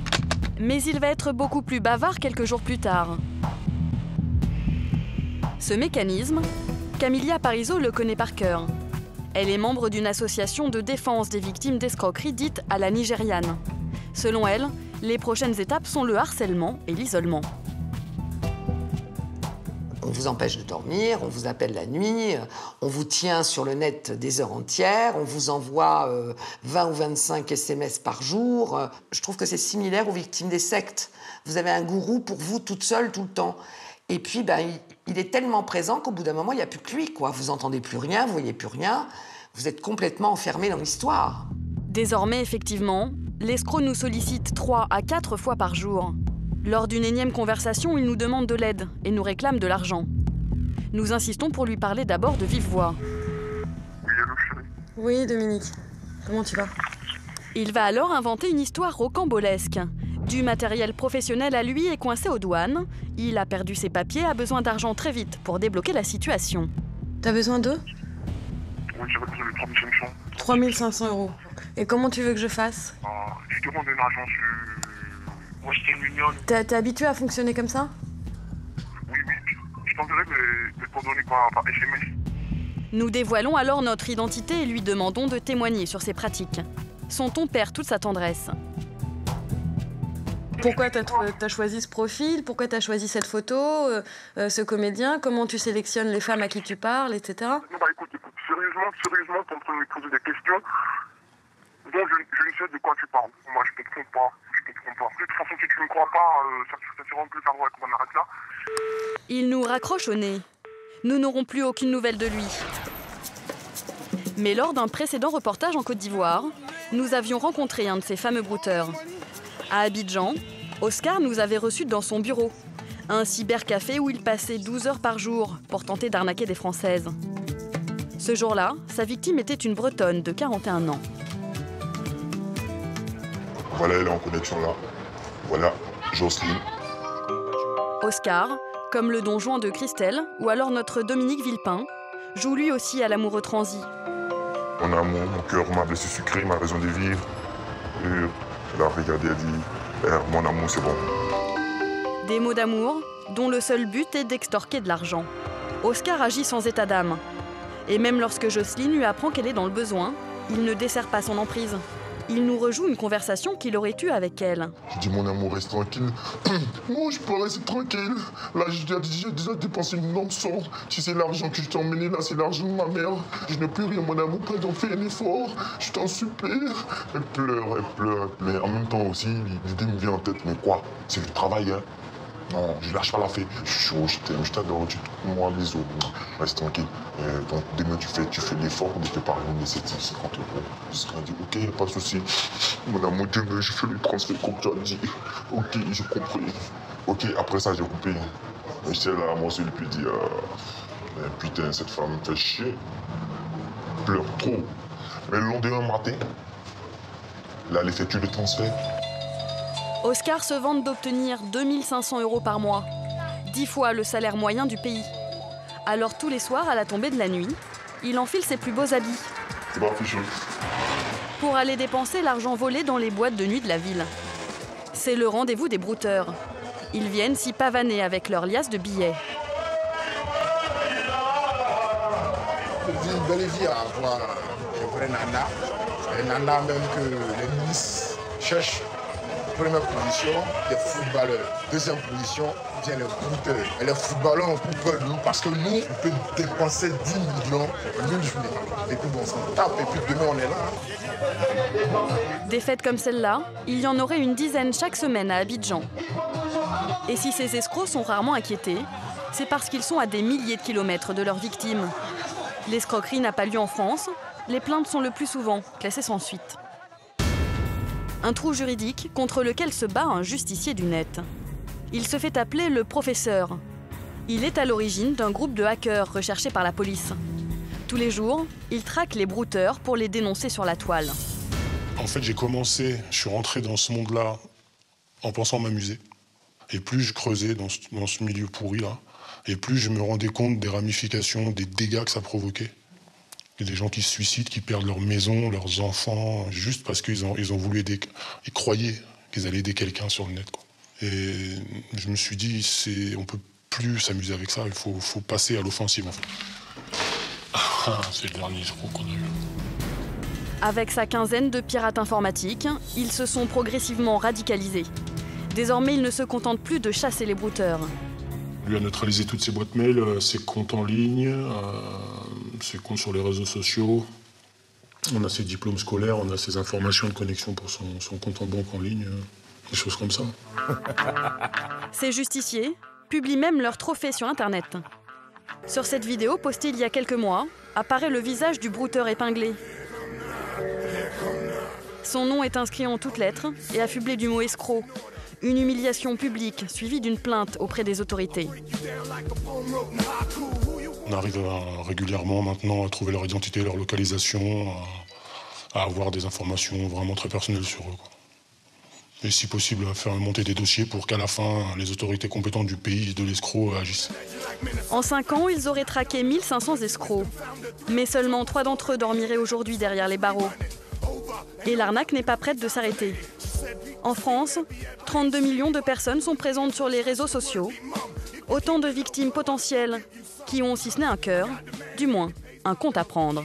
Mais il va être beaucoup plus bavard quelques jours plus tard. Ce mécanisme, Camilla Parizeau le connaît par cœur. Elle est membre d'une association de défense des victimes d'escroquerie dite à la nigériane. Selon elle, les prochaines étapes sont le harcèlement et l'isolement. On vous empêche de dormir, on vous appelle la nuit, on vous tient sur le net des heures entières, on vous envoie 20 ou 25 SMS par jour. Je trouve que c'est similaire aux victimes des sectes. Vous avez un gourou pour vous toute seule tout le temps. Et puis, il est tellement présent qu'au bout d'un moment, il n'y a plus que lui, quoi. Vous n'entendez plus rien, vous voyez plus rien. Vous êtes complètement enfermé dans l'histoire. Désormais, effectivement, l'escroc nous sollicite 3 à 4 fois par jour. Lors d'une énième conversation, il nous demande de l'aide et nous réclame de l'argent. Nous insistons pour lui parler d'abord de vive voix. Oui, Dominique. Comment tu vas? Il va alors inventer une histoire rocambolesque. Du matériel professionnel à lui est coincé aux douanes. Il a perdu ses papiers, a besoin d'argent très vite pour débloquer la situation. T'as besoin d'eux? Oui, j'aurais besoin de 3500. 3500 €. Et comment tu veux que je fasse? Je demande une agence Western Union. T'es habitué à fonctionner comme ça? Oui, je t'enverrai mes coordonnées par SMS. Nous dévoilons alors notre identité et lui demandons de témoigner sur ses pratiques. Son ton perd toute sa tendresse. Pourquoi t'as choisi ce profil? Pourquoi t'as choisi cette photo, ce comédien? Comment tu sélectionnes les femmes à qui tu parles, etc. Non, écoute, sérieusement, t'es en train de me poser des questions dont je ne sais de quoi tu parles. Moi, je te trompe pas. De toute façon, si tu ne me crois pas, ça te rend plus tard qu'on arrête là. Il nous raccroche au nez. Nous n'aurons plus aucune nouvelle de lui. Mais lors d'un précédent reportage en Côte d'Ivoire, nous avions rencontré un de ces fameux brouteurs. À Abidjan, Oscar nous avait reçus dans son bureau, un cybercafé où il passait 12 heures par jour pour tenter d'arnaquer des Françaises. Ce jour-là, sa victime était une Bretonne de 41 ans. Voilà, elle est en connexion là. Voilà, Jocelyne. Oscar, comme le Don Juan de Christelle, ou alors notre Dominique Villepin, joue lui aussi à l'amoureux transi. Mon amour, mon cœur, ma blessure sucrée, ma raison de vivre. Elle a regardé, elle dit, mon amour, c'est bon. Des mots d'amour dont le seul but est d'extorquer de l'argent. Oscar agit sans état d'âme. Et même lorsque Jocelyne lui apprend qu'elle est dans le besoin, il ne dessert pas son emprise. Il nous rejoue une conversation qu'il aurait eue avec elle. Je dis, mon amour, reste tranquille. Non, je peux rester tranquille. Là, j'ai déjà dépensé une énorme somme. Tu sais, l'argent que je t'ai emmené là, c'est l'argent de ma mère. Je n'ai plus rien, mon amour, pas d'en faire un effort. Je t'en supplie. Elle pleure. Mais en même temps aussi, l'idée me vient en tête. Mais quoi? C'est le travail, hein. Non, je lâche pas l'affaire. Je suis chaud, je t'adore, tu trouves moi les autres. Reste tranquille. Donc demain tu fais l'effort de te parvenir 750 €. Jusqu'à dire ok, y a pas de souci. Mon amour, demain je fais le transfert comme tu as dit. Ok, j'ai compris. Ok, après ça j'ai coupé. Et j'étais là à mon seul puis dit putain, cette femme me fait chier. Pleure trop. Mais le lendemain matin, là elle effectue le transfert. Oscar se vante d'obtenir 2500 € par mois, 10 fois le salaire moyen du pays. Alors tous les soirs, à la tombée de la nuit, il enfile ses plus beaux habits C'est pas fichu. pour aller dépenser l'argent volé dans les boîtes de nuit de la ville. C'est le rendez-vous des brouteurs. Ils viennent s'y pavaner avec leur liasse de billets. C'est une belle vie à avoir un vrai nana. Un nana même que les ministres cherchent. Première position, les footballeurs. Deuxième position, vient les brouteurs. Et les footballeurs ont plus peur de nous parce que nous, on peut dépenser 10 millions en une journée. Et puis bon, on s'en tape et puis demain on est là. Des fêtes comme celle-là, il y en aurait une dizaine chaque semaine à Abidjan. Et si ces escrocs sont rarement inquiétés, c'est parce qu'ils sont à des milliers de kilomètres de leurs victimes. L'escroquerie n'a pas lieu en France, les plaintes sont le plus souvent classées sans suite. Un trou juridique contre lequel se bat un justicier du net. Il se fait appeler le professeur. Il est à l'origine d'un groupe de hackers recherchés par la police. Tous les jours, il traque les brouteurs pour les dénoncer sur la toile. En fait, je suis rentré dans ce monde-là en pensant m'amuser. Et plus je creusais dans ce milieu pourri-là, et plus je me rendais compte des ramifications, des dégâts que ça provoquait. Il y a des gens qui se suicident, qui perdent leur maison, leurs enfants, juste parce qu'ils ont voulu aider. Ils croyaient qu'ils allaient aider quelqu'un sur le net, quoi. Et je me suis dit, on ne peut plus s'amuser avec ça, il faut passer à l'offensive, en fait. C'est le dernier escroc qu'on a eu. Avec sa quinzaine de pirates informatiques, ils se sont progressivement radicalisés. Désormais, ils ne se contentent plus de chasser les brouteurs. Lui a neutralisé toutes ses boîtes mail, ses comptes en ligne, ses comptes sur les réseaux sociaux. On a ses diplômes scolaires, on a ses informations de connexion pour son compte en banque en ligne, des choses comme ça. Ces justiciers publient même leurs trophées sur Internet. Sur cette vidéo postée il y a quelques mois, apparaît le visage du brouteur épinglé. Son nom est inscrit en toutes lettres et affublé du mot escroc. Une humiliation publique suivie d'une plainte auprès des autorités. On arrive régulièrement maintenant à trouver leur identité, leur localisation, à avoir des informations vraiment très personnelles sur eux, quoi. Et si possible, à faire monter des dossiers pour qu'à la fin, les autorités compétentes du pays de l'escroc agissent. En 5 ans, ils auraient traqué 1500 escrocs. Mais seulement 3 d'entre eux dormiraient aujourd'hui derrière les barreaux. Et l'arnaque n'est pas prête de s'arrêter. En France, 32 millions de personnes sont présentes sur les réseaux sociaux. Autant de victimes potentielles qui ont, si ce n'est un cœur, du moins un compte à prendre.